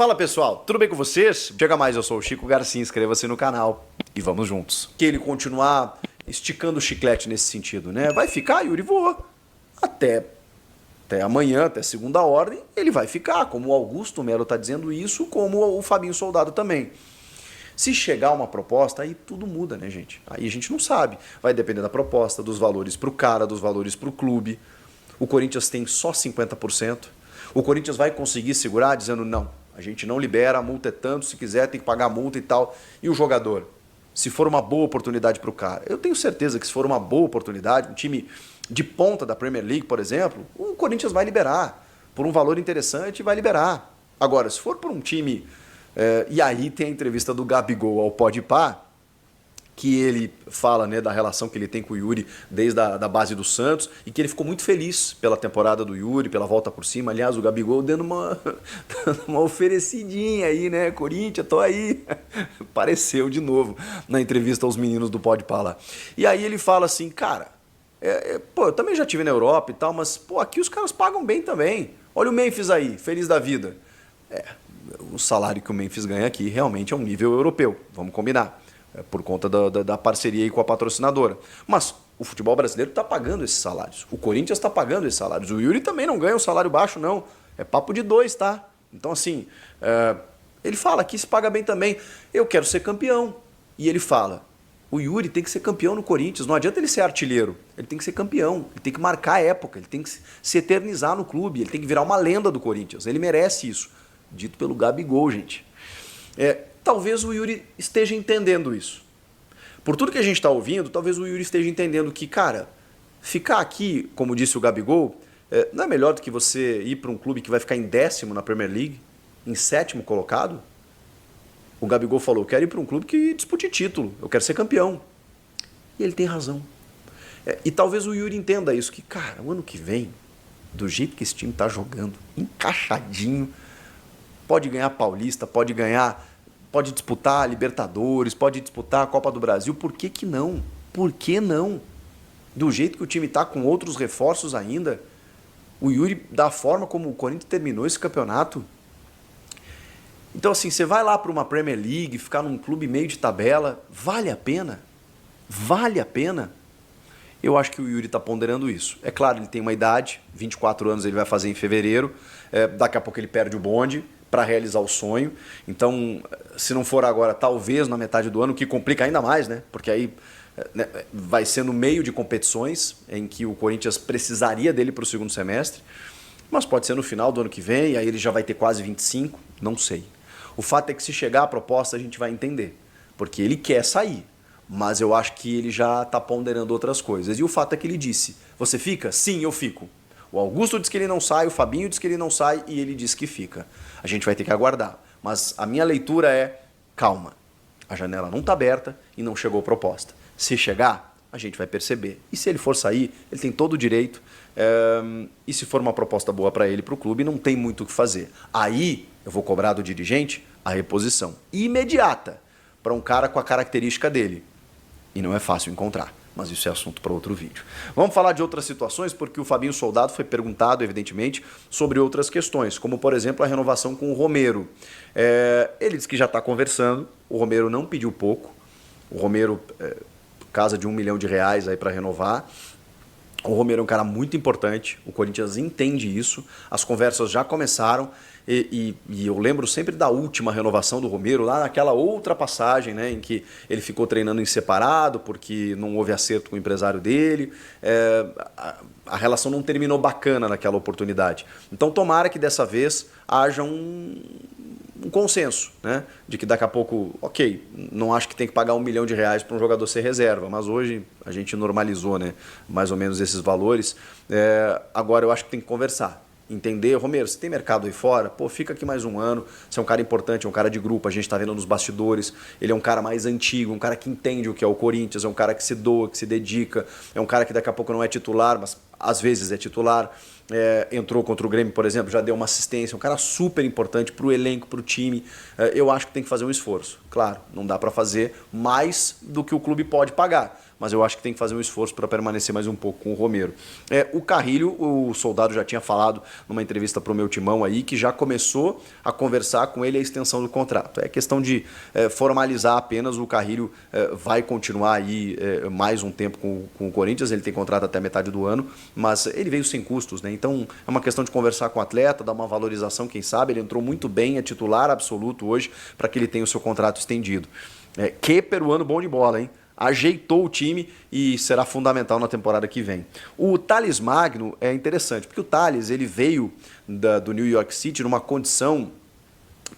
Fala pessoal, tudo bem com vocês? Chega mais, eu sou o Chico Garcia, inscreva-se no canal e vamos juntos. Que ele continuar esticando o chiclete nesse sentido, né? Vai ficar, Yuri voa. Até amanhã, até segunda ordem, ele vai ficar, como o Augusto Melo está dizendo isso, como o Fabinho Soldado também. Se chegar uma proposta, aí tudo muda, né, gente? Aí a gente não sabe. Vai depender da proposta, dos valores para o cara, dos valores para o clube. O Corinthians tem só 50%. O Corinthians vai conseguir segurar dizendo não, a gente não libera, a multa é tanto, se quiser tem que pagar a multa e tal. E o jogador? Se for uma boa oportunidade para o cara, eu tenho certeza que se for uma boa oportunidade, um time de ponta da Premier League, por exemplo, o Corinthians vai liberar. Por um valor interessante, vai liberar. Agora, se for por um time... e aí tem a entrevista do Gabigol ao Podpah, que ele fala, né, da relação que ele tem com o Yuri desde a base do Santos e que ele ficou muito feliz pela temporada do Yuri, pela volta por cima. Aliás, o Gabigol dando uma oferecidinha aí, né? Corinthians, tô aí. Apareceu de novo na entrevista aos meninos do Podpah lá. E aí ele fala assim, cara, pô, eu também já estive na Europa e tal, mas pô, aqui os caras pagam bem também. Olha o Memphis aí, feliz da vida. O salário que o Memphis ganha aqui realmente é um nível europeu, vamos combinar. Por conta da parceria aí com a patrocinadora. Mas o futebol brasileiro está pagando esses salários. O Corinthians está pagando esses salários. O Yuri também não ganha um salário baixo, não. É papo de 2, tá? Então, assim, ele fala que se paga bem também. Eu quero ser campeão. E ele fala, o Yuri tem que ser campeão no Corinthians. Não adianta ele ser artilheiro. Ele tem que ser campeão. Ele tem que marcar a época. Ele tem que se eternizar no clube. Ele tem que virar uma lenda do Corinthians. Ele merece isso. Dito pelo Gabigol, gente. Talvez o Yuri esteja entendendo isso. Por tudo que a gente está ouvindo, talvez o Yuri esteja entendendo que, cara, ficar aqui, como disse o Gabigol, não é melhor do que você ir para um clube que vai ficar em 10º na Premier League, em 7º colocado? O Gabigol falou, eu quero ir para um clube que dispute título, eu quero ser campeão. E ele tem razão. E talvez o Yuri entenda isso, que, cara, o ano que vem, do jeito que esse time está jogando, encaixadinho, pode ganhar Paulista, pode disputar a Libertadores, pode disputar a Copa do Brasil. Por que que não? Por que não? Do jeito que o time está com outros reforços ainda, o Yuri, da forma como o Corinthians terminou esse campeonato. Então, assim, você vai lá para uma Premier League, ficar num clube meio de tabela, vale a pena? Vale a pena? Eu acho que o Yuri está ponderando isso. É claro, ele tem uma idade, 24 anos ele vai fazer em fevereiro, daqui a pouco ele perde o bonde para realizar o sonho. Então, se não for agora, talvez na metade do ano, o que complica ainda mais, né? Porque aí vai ser no meio de competições em que o Corinthians precisaria dele para o segundo semestre, mas pode ser no final do ano que vem, aí ele já vai ter quase 25, não sei. O fato é que se chegar a proposta a gente vai entender, porque ele quer sair, mas eu acho que ele já está ponderando outras coisas. E o fato é que ele disse, você fica? Sim, eu fico. O Augusto diz que ele não sai, o Fabinho diz que ele não sai e ele diz que fica. A gente vai ter que aguardar. Mas a minha leitura é, calma, a janela não está aberta e não chegou proposta. Se chegar, a gente vai perceber. E se ele for sair, ele tem todo o direito. E se for uma proposta boa para ele, para o clube, não tem muito o que fazer. Aí eu vou cobrar do dirigente a reposição imediata para um cara com a característica dele. E não é fácil encontrar. Mas isso é assunto para outro vídeo. Vamos falar de outras situações, porque o Fabinho Soldado foi perguntado, evidentemente, sobre outras questões, como, por exemplo, a renovação com o Romero. Ele disse que já está conversando, o Romero não pediu pouco, o Romero, casa de R$1 milhão aí para renovar. O Romero é um cara muito importante, o Corinthians entende isso, as conversas já começaram e eu lembro sempre da última renovação do Romero, lá naquela outra passagem, né, em que ele ficou treinando em separado porque não houve acerto com o empresário dele, a relação não terminou bacana naquela oportunidade. Então tomara que dessa vez haja um consenso, né? De que daqui a pouco, ok, não acho que tem que pagar R$1 milhão para um jogador ser reserva, mas hoje a gente normalizou, né, mais ou menos esses valores. Agora eu acho que tem que conversar, entender, Romero, você tem mercado aí fora, pô, fica aqui mais um ano, você é um cara importante, é um cara de grupo, a gente está vendo nos bastidores, ele é um cara mais antigo, um cara que entende o que é o Corinthians, é um cara que se doa, que se dedica, é um cara que daqui a pouco não é titular, mas às vezes é titular. Entrou contra o Grêmio, por exemplo, já deu uma assistência, um cara super importante para o elenco, para o time. Eu acho que tem que fazer um esforço. Claro, não dá para fazer mais do que o clube pode pagar, mas eu acho que tem que fazer um esforço para permanecer mais um pouco com o Romero. O Carrilho, o Soldado já tinha falado numa entrevista para o meu timão aí, que já começou a conversar com ele a extensão do contrato. É questão de formalizar apenas. O Carrilho vai continuar aí mais um tempo com o Corinthians, ele tem contrato até metade do ano, mas ele veio sem custos, né? Então é uma questão de conversar com o atleta, dar uma valorização, quem sabe. Ele entrou muito bem, é titular absoluto hoje para que ele tenha o seu contrato estendido. Que peruano bom de bola, hein? Ajeitou o time e será fundamental na temporada que vem. O Thales Magno é interessante, porque o Thales ele veio do New York City numa condição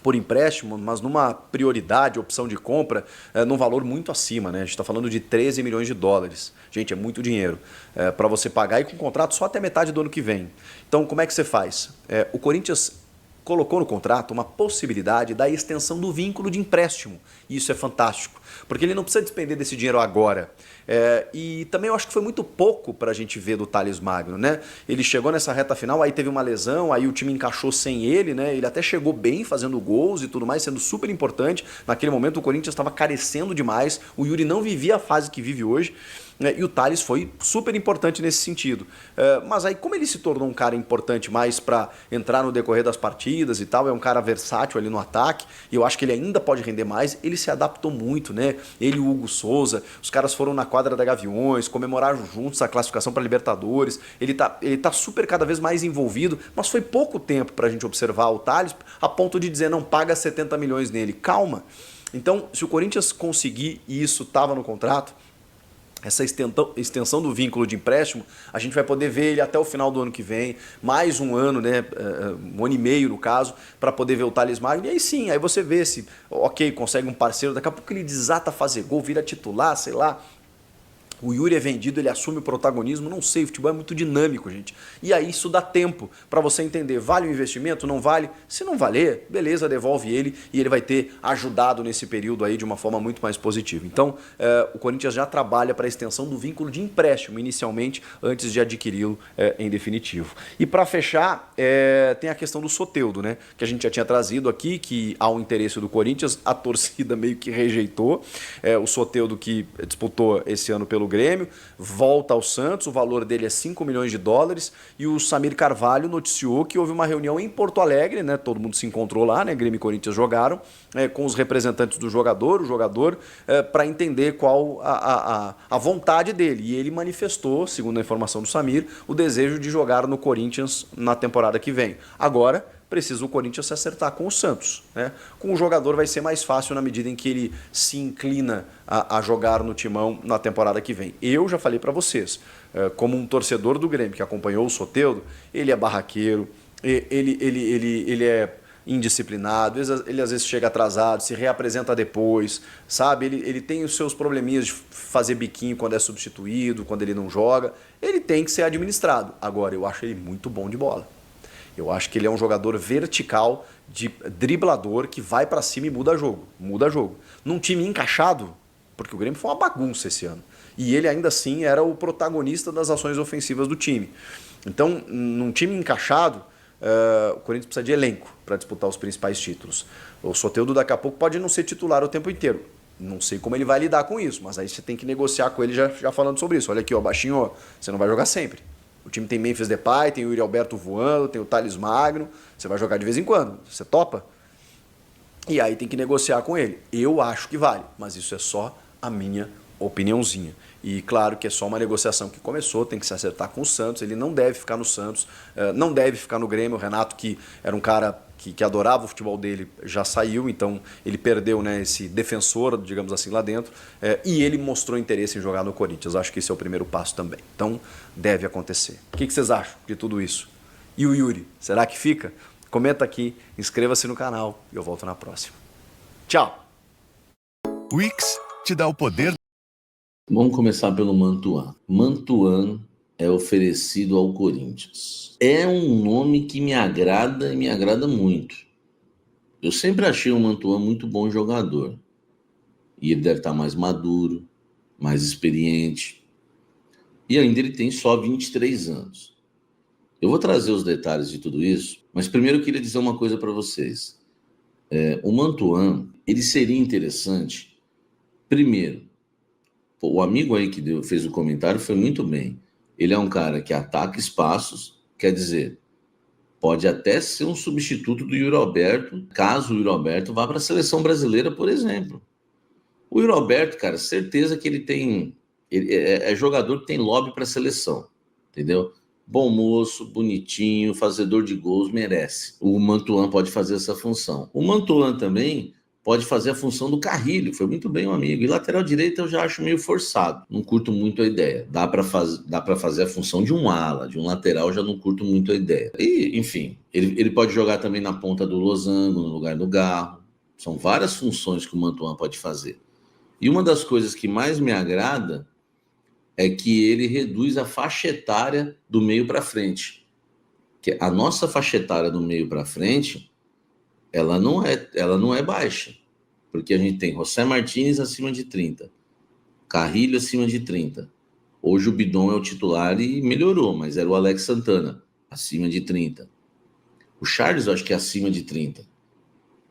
por empréstimo, mas numa prioridade, opção de compra, num valor muito acima, né? A gente está falando de 13 milhões de dólares. Gente, é muito dinheiro para você pagar e com contrato só até metade do ano que vem. Então, como é que você faz? O Corinthians colocou no contrato uma possibilidade da extensão do vínculo de empréstimo. E isso é fantástico, porque ele não precisa despender desse dinheiro agora. E também eu acho que foi muito pouco para a gente ver do Thales Magno, né? Ele chegou nessa reta final, aí teve uma lesão, aí o time encaixou sem ele, né? Ele até chegou bem fazendo gols e tudo mais, sendo super importante. Naquele momento o Corinthians estava carecendo demais, o Yuri não vivia a fase que vive hoje. E o Thales foi super importante nesse sentido. Mas aí, como ele se tornou um cara importante mais para entrar no decorrer das partidas e tal, é um cara versátil ali no ataque, e eu acho que ele ainda pode render mais, ele se adaptou muito, né? Ele e o Hugo Souza, os caras foram na quadra da Gaviões, comemoraram juntos a classificação para Libertadores, ele tá super cada vez mais envolvido, mas foi pouco tempo para a gente observar o Thales a ponto de dizer não paga 70 milhões nele. Calma. Então, se o Corinthians conseguir, e isso estava no contrato, essa extensão do vínculo de empréstimo, a gente vai poder ver ele até o final do ano que vem, mais um ano, né, um ano e meio no caso, para poder ver o Thales Magno. E aí sim, aí você vê se, ok, consegue um parceiro, daqui a pouco ele desata a fazer gol, vira titular, sei lá. O Yuri é vendido, ele assume o protagonismo, não sei, o futebol é muito dinâmico, gente. E aí isso dá tempo para você entender, vale o investimento, não vale? Se não valer, beleza, devolve ele e ele vai ter ajudado nesse período aí de uma forma muito mais positiva. Então, o Corinthians já trabalha para a extensão do vínculo de empréstimo, inicialmente, antes de adquiri-lo em definitivo. E para fechar, tem a questão do Soteldo, né? Que a gente já tinha trazido aqui, que há um interesse do Corinthians, a torcida meio que rejeitou. O Soteldo que disputou esse ano pelo Grêmio, volta ao Santos, o valor dele é 5 milhões de dólares, e o Samir Carvalho noticiou que houve uma reunião em Porto Alegre, né? Todo mundo se encontrou lá, né? Grêmio e Corinthians jogaram, com os representantes do jogador, para entender qual a vontade dele. E ele manifestou, segundo a informação do Samir, o desejo de jogar no Corinthians na temporada que vem. Agora, precisa o Corinthians se acertar com o Santos, né? Com o jogador vai ser mais fácil na medida em que ele se inclina a jogar no timão na temporada que vem. Eu já falei para vocês, como um torcedor do Grêmio que acompanhou o Soteldo, ele é barraqueiro, ele é indisciplinado, ele às vezes chega atrasado, se reapresenta depois, sabe? Ele tem os seus probleminhas de fazer biquinho quando é substituído, quando ele não joga. Ele tem que ser administrado. Agora, eu acho ele muito bom de bola. Eu acho que ele é um jogador vertical, de driblador, que vai para cima e muda jogo. Muda jogo. Num time encaixado, porque o Grêmio foi uma bagunça esse ano. E ele ainda assim era o protagonista das ações ofensivas do time. Então, num time encaixado, o Corinthians precisa de elenco para disputar os principais títulos. O Soteldo daqui a pouco pode não ser titular o tempo inteiro. Não sei como ele vai lidar com isso, mas aí você tem que negociar com ele já falando sobre isso. Olha aqui, ó, baixinho, você não vai jogar sempre. O time tem Memphis Depay, tem o Yuri Alberto voando, tem o Thales Magno. Você vai jogar de vez em quando. Você topa? E aí tem que negociar com ele. Eu acho que vale, mas isso é só a minha opiniãozinha. E claro que é só uma negociação que começou, tem que se acertar com o Santos. Ele não deve ficar no Santos, não deve ficar no Grêmio. O Renato, que era um cara que adorava o futebol dele, já saiu, então ele perdeu, né, esse defensor, digamos assim, lá dentro, e ele mostrou interesse em jogar no Corinthians. Acho que esse é o primeiro passo também. Então, deve acontecer. O que vocês acham de tudo isso? E o Yuri, será que fica? Comenta aqui, inscreva-se no canal e eu volto na próxima. Tchau! Wix te dá o poder. Vamos começar pelo Mantuan. Mantuan é oferecido ao Corinthians. É um nome que me agrada e me agrada muito. Eu sempre achei o Mantuan muito bom jogador. E ele deve estar mais maduro, mais experiente. E ainda ele tem só 23 anos. Eu vou trazer os detalhes de tudo isso, mas primeiro eu queria dizer uma coisa para vocês. O Mantuan, ele seria interessante, primeiro, O amigo aí que fez o comentário foi muito bem. Ele é um cara que ataca espaços, quer dizer, pode até ser um substituto do Yuri Alberto, caso o Yuri Alberto vá para a seleção brasileira, por exemplo. O Yuri Alberto, cara, certeza que ele tem... Ele é jogador que tem lobby para a seleção, entendeu? Bom moço, bonitinho, fazedor de gols, merece. O Mantuan pode fazer essa função. O Mantuan também pode fazer a função do Carrilho, foi muito bem um amigo. E lateral direito eu já acho meio forçado, não curto muito a ideia. Dá para fazer a função de um ala, de um lateral, já não curto muito a ideia. E, enfim, ele pode jogar também na ponta do losango, no lugar do Garro. São várias funções que o Mantuan pode fazer. E uma das coisas que mais me agrada é que ele reduz a faixa etária do meio para frente. Que a nossa faixa etária do meio para frente, ela não é baixa, porque a gente tem José Martínez acima de 30, Carrilho acima de 30. Hoje o Bidon é o titular e melhorou, mas era o Alex Santana, acima de 30. O Charles eu acho que é acima de 30.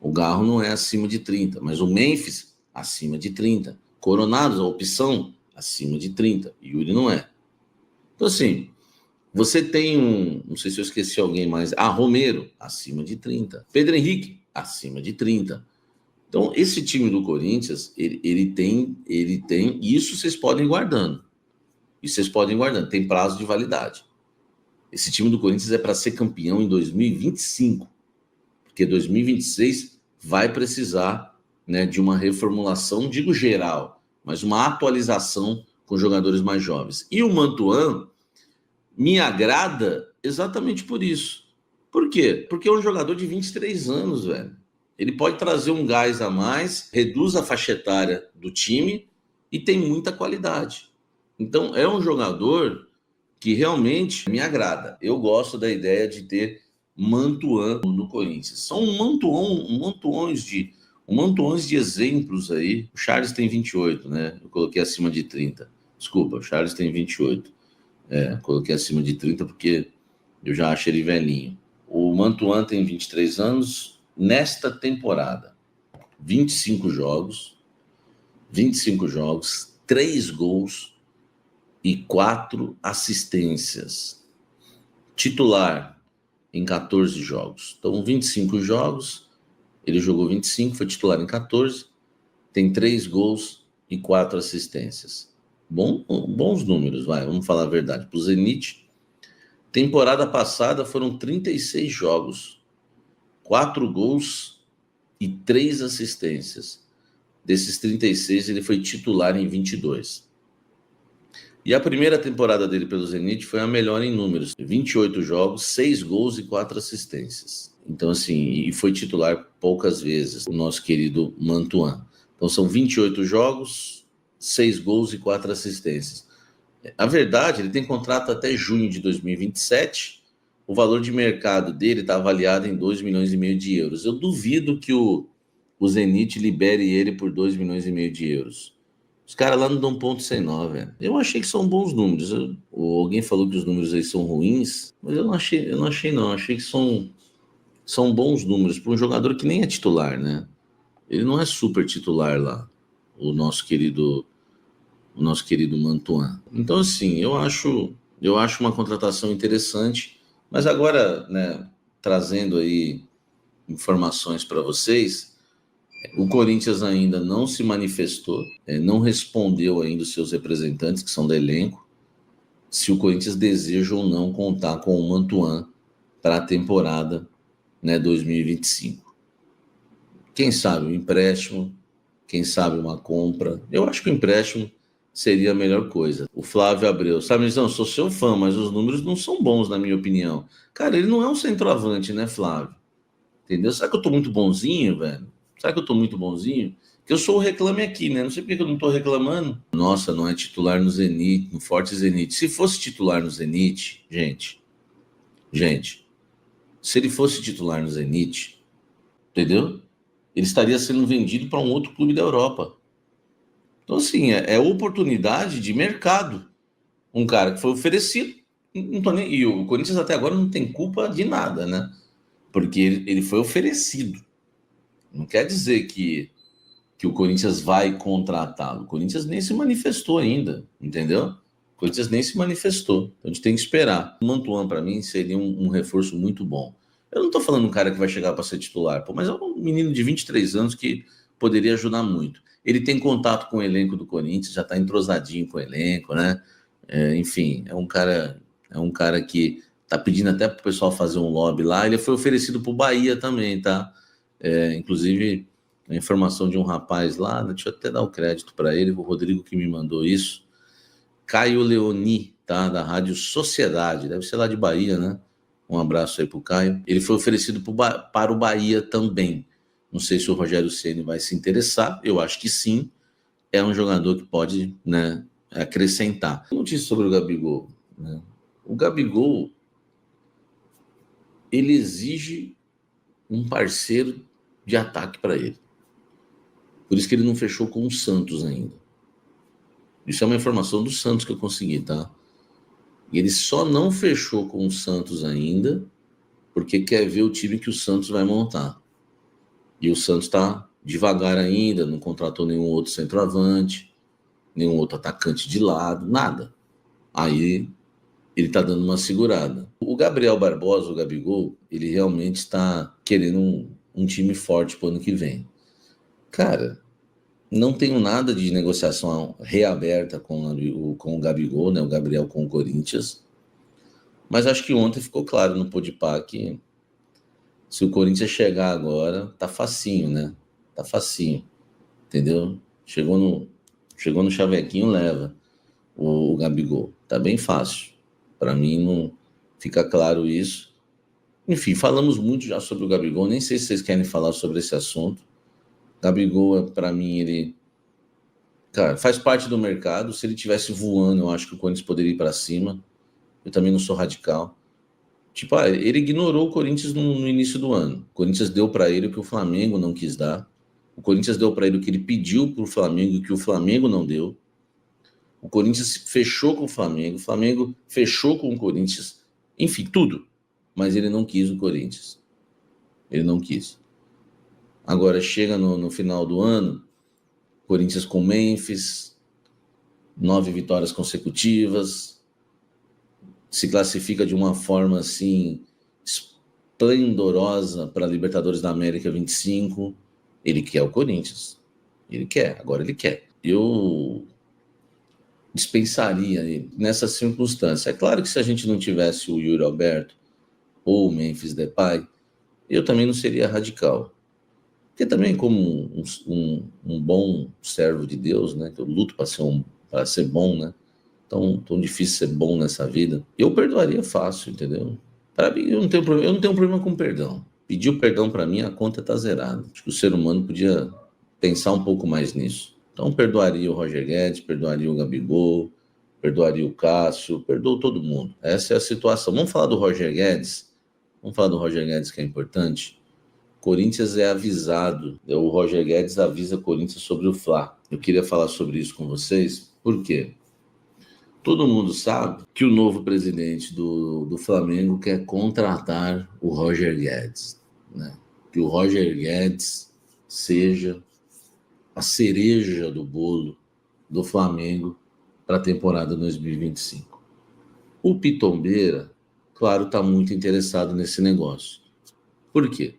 O Garro não é acima de 30, mas o Memphis acima de 30. Coronados, a opção, acima de 30. Yuri não é. Então, assim, você tem não sei se eu esqueci alguém mais. Romero, acima de 30. Pedro Henrique, acima de 30. Então, esse time do Corinthians, ele tem, isso vocês podem ir guardando. Isso vocês podem ir guardando, tem prazo de validade. Esse time do Corinthians é para ser campeão em 2025, porque 2026 vai precisar, né, de uma reformulação, digo geral, mas uma atualização com jogadores mais jovens. E o Mantuan me agrada exatamente por isso. Por quê? Porque é um jogador de 23 anos, velho. Ele pode trazer um gás a mais, reduz a faixa etária do time e tem muita qualidade. Então, é um jogador que realmente me agrada. Eu gosto da ideia de ter Mantuan no Corinthians. São mantuões de exemplos aí. O Charles tem 28, né? Eu coloquei acima de 30. Desculpa, o Charles tem 28. Coloquei acima de 30 porque eu já acho ele velhinho. O Mantuan tem 23 anos nesta temporada. 25 jogos, 3 gols e 4 assistências. Titular em 14 jogos. Então, 25 jogos, ele jogou 25, foi titular em 14, tem 3 gols e 4 assistências. Bons números, vamos falar a verdade. Para o Zenit, temporada passada foram 36 jogos, 4 gols e 3 assistências. Desses 36, ele foi titular em 22. E a primeira temporada dele pelo Zenit foi a melhor em números. 28 jogos, 6 gols e 4 assistências. Então, assim, e foi titular poucas vezes, o nosso querido Mantuan. Então, são 28 jogos, 6 gols e 4 assistências. A verdade, ele tem contrato até junho de 2027. O valor de mercado dele está avaliado em 2,5 milhões de euros. Eu duvido que o Zenit libere ele por 2,5 milhões de euros. Os caras lá não dão ponto sem nó, velho. Eu achei que são bons números. Alguém falou que os números aí são ruins, mas eu não achei não. Achei que são bons números para um jogador que nem é titular, né? Ele não é super titular lá, o nosso querido Mantuan. Então, assim, eu acho uma contratação interessante, mas agora, né, trazendo aí informações para vocês, o Corinthians ainda não se manifestou, não respondeu ainda os seus representantes, que são do elenco, se o Corinthians deseja ou não contar com o Mantuan para a temporada, né, 2025. Quem sabe um empréstimo, quem sabe uma compra. Eu acho que o empréstimo seria a melhor coisa. O Flávio Abreu, sabe, não, sou seu fã, mas os números não são bons, na minha opinião. Cara, ele não é um centroavante, né, Flávio? Entendeu? Será que eu tô muito bonzinho, velho? Será que eu tô muito bonzinho? Que eu sou o reclame aqui, né? Não sei por que eu não tô reclamando. Nossa, não é titular no Zenit, no Forte Zenit. Se fosse titular no Zenit, gente, se ele fosse titular no Zenit, entendeu? Ele estaria sendo vendido para um outro clube da Europa. Então, assim, é oportunidade de mercado. Um cara que foi oferecido, não tô nem... E o Corinthians até agora não tem culpa de nada, né? Porque ele foi oferecido. Não quer dizer que que o Corinthians vai contratá-lo. O Corinthians nem se manifestou ainda, entendeu? O Corinthians nem se manifestou. Então a gente tem que esperar. O Mantuan, para mim, seria um reforço muito bom. Eu não estou falando um cara que vai chegar para ser titular, mas é um menino de 23 anos que poderia ajudar muito. Ele tem contato com o elenco do Corinthians, já está entrosadinho com o elenco, né? Enfim, é um cara que está pedindo até para o pessoal fazer um lobby lá. Ele foi oferecido para o Bahia também, tá? Inclusive, a informação de um rapaz lá, deixa eu até dar o crédito para ele, o Rodrigo que me mandou isso, Caio Leoni, tá? Da Rádio Sociedade, deve ser lá de Bahia, né? Um abraço aí pro Caio. Ele foi oferecido para o Bahia também. Não sei se o Rogério Ceni vai se interessar, eu acho que sim. É um jogador que pode, né, acrescentar. Notícia sobre o Gabigol, né? O Gabigol, ele exige um parceiro de ataque para ele. Por isso que ele não fechou com o Santos ainda. Isso é uma informação do Santos que eu consegui, tá? E ele só não fechou com o Santos ainda porque quer ver o time que o Santos vai montar. E o Santos está devagar ainda, não contratou nenhum outro centroavante, nenhum outro atacante de lado, nada. Aí ele está dando uma segurada. O Gabriel Barbosa, o Gabigol, ele realmente está querendo um time forte para o ano que vem. Cara, não tenho nada de negociação reaberta com o Gabigol, né? O Gabriel com o Corinthians. Mas acho que ontem ficou claro no Podpah que se o Corinthians chegar agora, tá facinho, né? Tá facinho, entendeu? Chegou no chavequinho, leva o Gabigol. Tá bem fácil. Para mim, não fica claro isso. Enfim, falamos muito já sobre o Gabigol. Nem sei se vocês querem falar sobre esse assunto. Gabigol, para mim, ele... Cara, faz parte do mercado. Se ele tivesse voando, eu acho que o Corinthians poderia ir para cima. Eu também não sou radical. Tipo, ele ignorou o Corinthians no início do ano. O Corinthians deu para ele o que o Flamengo não quis dar. O Corinthians deu para ele o que ele pediu para o Flamengo e que o Flamengo não deu. O Corinthians fechou com o Flamengo fechou com o Corinthians. Enfim, tudo. Mas ele não quis o Corinthians. Ele não quis. Agora, chega no final do ano, Corinthians com Memphis, 9 vitórias consecutivas, se classifica de uma forma assim esplendorosa para a Libertadores da América 25. Ele quer o Corinthians. Ele quer, agora ele quer. Eu dispensaria ele nessa circunstância. É claro que se a gente não tivesse o Yuri Alberto ou o Memphis Depay, eu também não seria radical. Porque também, como um bom servo de Deus, né, que eu luto para ser bom, né? Tão difícil ser bom nessa vida. Eu perdoaria fácil, entendeu? Para mim, eu não tenho problema com perdão. Pediu perdão para mim, a conta está zerada. Acho que o ser humano podia pensar um pouco mais nisso. Então, perdoaria o Roger Guedes, perdoaria o Gabigol, perdoaria o Cássio, perdoo todo mundo. Essa é a situação. Vamos falar do Roger Guedes? Vamos falar do Roger Guedes, que é importante. Corinthians é avisado. O Roger Guedes avisa Corinthians sobre o Fla. Eu queria falar sobre isso com vocês. Por quê? Todo mundo sabe que o novo presidente do Flamengo quer contratar o Roger Guedes, né? Que o Roger Guedes seja a cereja do bolo do Flamengo para a temporada 2025. O Pitombeira, claro, está muito interessado nesse negócio. Por quê?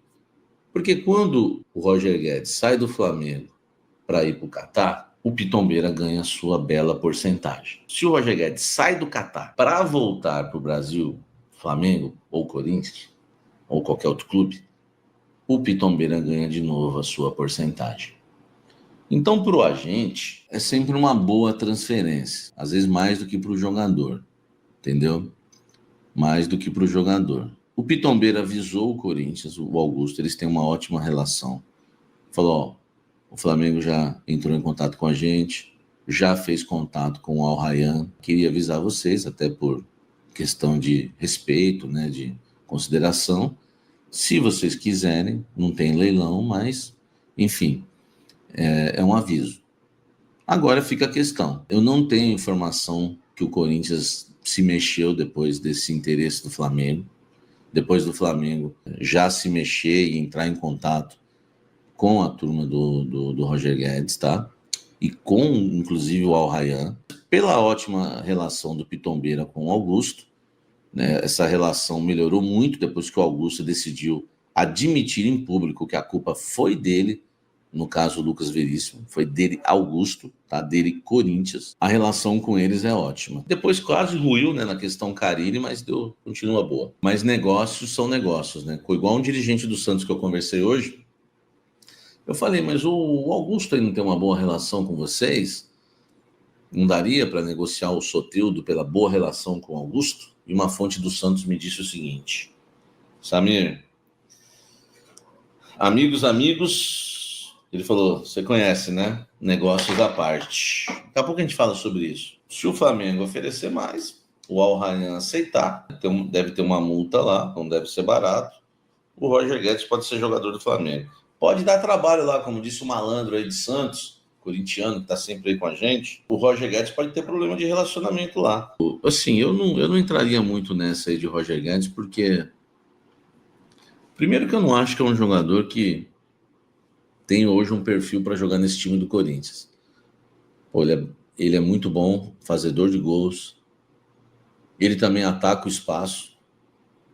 Porque quando o Roger Guedes sai do Flamengo para ir para o Catar, o Pitombeira ganha a sua bela porcentagem. Se o Roger Guedes sai do Catar para voltar para o Brasil, Flamengo ou Corinthians, ou qualquer outro clube, o Pitombeira ganha de novo a sua porcentagem. Então, para o agente, é sempre uma boa transferência. Às vezes mais do que para o jogador, entendeu? Mais do que para o jogador. O Pitombeira avisou o Corinthians, o Augusto, eles têm uma ótima relação. Falou, o Flamengo já entrou em contato com a gente, já fez contato com o Al Rayyan. Queria avisar vocês, até por questão de respeito, né, de consideração. Se vocês quiserem, não tem leilão, mas, enfim, é um aviso. Agora fica a questão. Eu não tenho informação que o Corinthians se mexeu depois desse interesse do Flamengo. Depois do Flamengo já se mexer e entrar em contato com a turma do Roger Guedes, tá? E com, inclusive, o Al Rayyan, pela ótima relação do Pitombeira com o Augusto, né? Essa relação melhorou muito depois que o Augusto decidiu admitir em público que a culpa foi dele, no caso o Lucas Veríssimo, foi dele Augusto, tá? Dele Corinthians. A relação com eles é ótima. Depois quase ruiu, né, na questão Carille, mas continua boa. Mas negócios são negócios, né? Igual um dirigente do Santos que eu conversei hoje, eu falei, mas o Augusto aí não tem uma boa relação com vocês? Não daria para negociar o Soteldo pela boa relação com o Augusto? E uma fonte do Santos me disse o seguinte: Samir, amigos, ele falou, você conhece, né? Negócios à parte. Daqui a pouco a gente fala sobre isso. Se o Flamengo oferecer mais, o Al Rayyan aceitar, deve ter uma multa lá, não deve ser barato, o Roger Guedes pode ser jogador do Flamengo. Pode dar trabalho lá, como disse o malandro aí de Santos, corintiano, que está sempre aí com a gente. O Roger Guedes pode ter problema de relacionamento lá. Assim, eu não entraria muito nessa aí de Roger Guedes, porque primeiro que eu não acho que é um jogador que tem hoje um perfil para jogar nesse time do Corinthians. Ele é muito bom, fazedor de gols. Ele também ataca o espaço.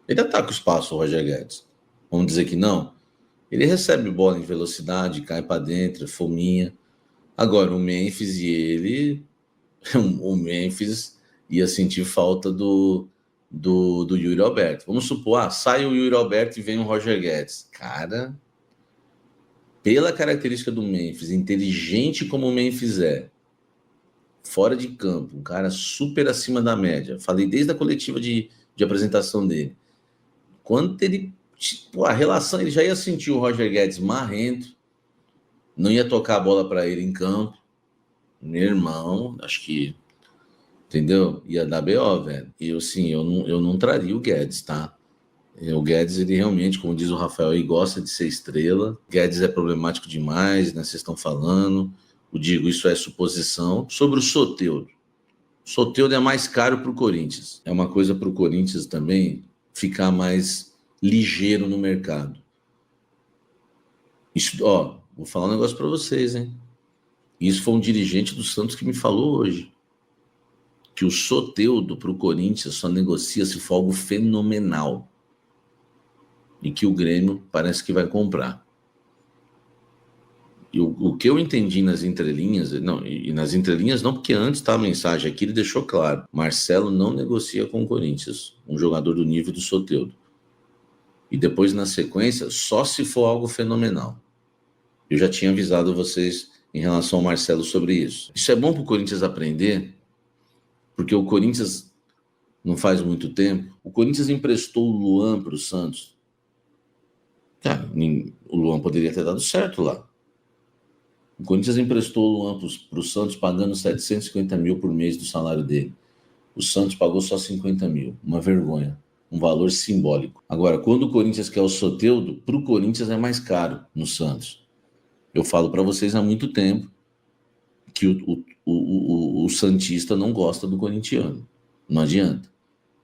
Ele ataca o espaço, o Roger Guedes. Vamos dizer que não? Ele recebe bola em velocidade, cai para dentro, fominha. Agora, o Memphis e ele... O Memphis ia sentir falta do Yuri Alberto. Vamos supor, sai o Yuri Alberto e vem o Roger Guedes. Cara, pela característica do Memphis, inteligente como o Memphis é, fora de campo, um cara super acima da média. Falei desde a coletiva de apresentação dele. Quando ele... a relação, ele já ia sentir o Roger Guedes marrento, não ia tocar a bola para ele em campo. Meu irmão, acho que, entendeu? Ia dar BO, velho. E eu não traria o Guedes, tá? O Guedes, ele realmente, como diz o Rafael, ele gosta de ser estrela. O Guedes é problemático demais, né? Vocês estão falando. Eu digo, isso é suposição. Sobre o Soteldo. O Soteldo é mais caro para o Corinthians. É uma coisa para o Corinthians também ficar mais ligeiro no mercado. Isso, vou falar um negócio para vocês, hein? Isso foi um dirigente do Santos que me falou hoje. Que o Soteldo para o Corinthians só negocia se for algo fenomenal. E que o Grêmio parece que vai comprar. E o que eu entendi nas entrelinhas, e nas entrelinhas não, porque antes tá a mensagem aqui, ele deixou claro. Marcelo não negocia com o Corinthians, um jogador do nível do Soteldo. E depois, na sequência, só se for algo fenomenal. Eu já tinha avisado vocês em relação ao Marcelo sobre isso. Isso é bom para o Corinthians aprender, porque o Corinthians, não faz muito tempo, o Corinthians emprestou o Luan para o Santos. Cara, o Luan poderia ter dado certo lá. O Corinthians emprestou o Luan para o Santos pagando 750 mil por mês do salário dele. O Santos pagou só 50 mil. Uma vergonha. Um valor simbólico. Agora, quando o Corinthians quer o Soteldo, para o Corinthians é mais caro no Santos. Eu falo para vocês há muito tempo que o santista não gosta do corintiano. Não adianta.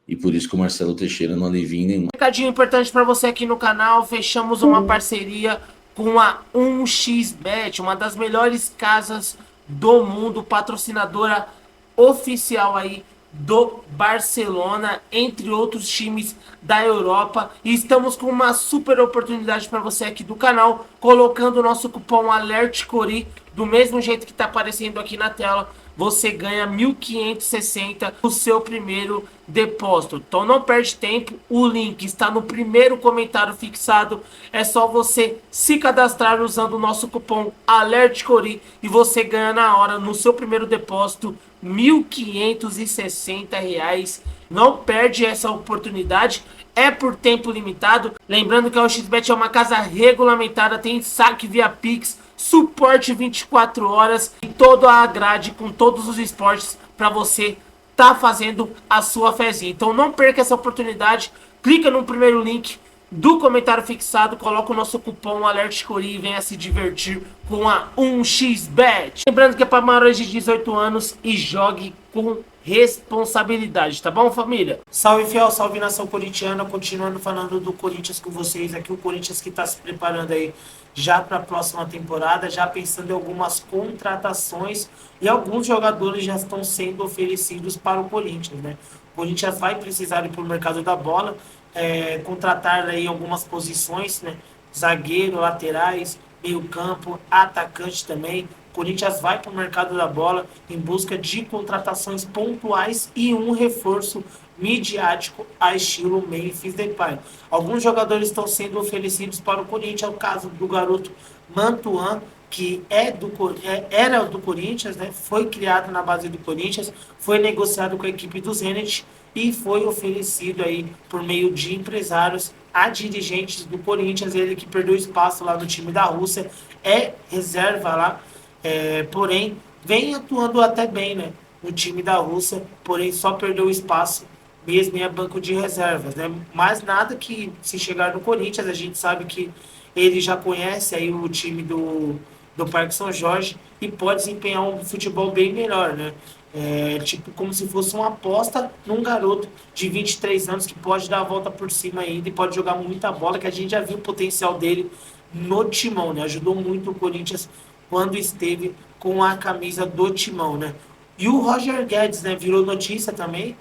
E por isso que o Marcelo Teixeira não alivia em nenhum. Recadinho importante para você aqui no canal. Fechamos uma parceria com a 1xBet, uma das melhores casas do mundo, patrocinadora oficial aí do Barcelona, entre outros times da Europa. E estamos com uma super oportunidade para você aqui do canal, colocando o nosso cupom ALERTCORI, do mesmo jeito que está aparecendo aqui na tela. Você ganha 1.560 no seu primeiro depósito. Então não perde tempo, o link está no primeiro comentário fixado. É só você se cadastrar usando o nosso cupom ALERTCORI e você ganha na hora, no seu primeiro depósito, R$1.560. Não perde essa oportunidade, é por tempo limitado. Lembrando que a 1xBet é uma casa regulamentada, tem saque via Pix, suporte 24 horas e toda a grade com todos os esportes para você tá fazendo a sua fezinha. Então não perca essa oportunidade, clica no primeiro link do comentário fixado, coloca o nosso cupom ALERTCORI e venha se divertir com a 1xBet. Lembrando que é para maiores de 18 anos e jogue com responsabilidade, tá bom, família? Salve, fiel, salve, nação corintiana. Continuando falando do Corinthians com vocês aqui, o Corinthians que tá se preparando aí já para a próxima temporada, já pensando em algumas contratações, e alguns jogadores já estão sendo oferecidos para o Corinthians, né? O Corinthians vai precisar ir para o mercado da bola, contratar aí algumas posições, né? Zagueiro, laterais, meio campo, atacante também. O Corinthians vai para o mercado da bola em busca de contratações pontuais e um reforço midiático a estilo Memphis Depay. Alguns jogadores estão sendo oferecidos para o Corinthians, é o caso do garoto Mantuan, que era do Corinthians, né? Foi criado na base do Corinthians, foi negociado com a equipe do Zenit e foi oferecido aí por meio de empresários a dirigentes do Corinthians. Ele que perdeu espaço lá no time da Rússia, é reserva lá, porém vem atuando até bem, né, no time da Rússia, porém só perdeu espaço mesmo em banco de reservas, né? Mas nada que se chegar no Corinthians, a gente sabe que ele já conhece aí o time do Parque São Jorge e pode desempenhar um futebol bem melhor, né? Tipo como se fosse uma aposta num garoto de 23 anos que pode dar a volta por cima ainda e pode jogar muita bola, que a gente já viu o potencial dele no Timão, né? Ajudou muito o Corinthians quando esteve com a camisa do Timão, né? E o Roger Guedes, né, virou notícia também.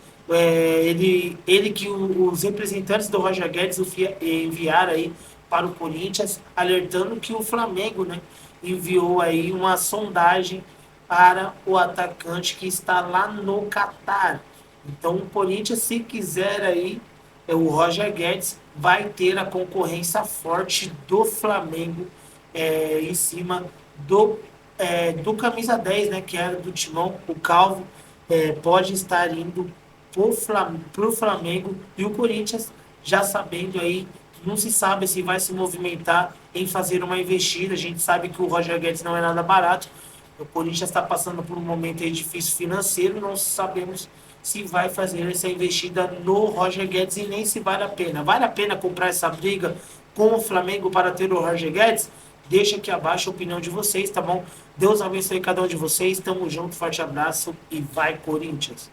Ele que os representantes do Roger Guedes enviaram aí para o Corinthians, alertando que o Flamengo, né, enviou aí uma sondagem para o atacante que está lá no Catar. Então o Corinthians, se quiser aí, o Roger Guedes vai ter a concorrência forte do Flamengo em cima do camisa 10, né, que era do Timão, o Calvo, pode estar indo para o Flamengo, e o Corinthians, já sabendo aí, não se sabe se vai se movimentar em fazer uma investida. A gente sabe que o Roger Guedes não é nada barato, o Corinthians está passando por um momento aí difícil financeiro, não sabemos se vai fazer essa investida no Roger Guedes e nem se vale a pena. Vale a pena comprar essa briga com o Flamengo para ter o Roger Guedes? Deixa aqui abaixo a opinião de vocês, tá bom? Deus abençoe cada um de vocês, tamo junto, forte abraço e vai Corinthians!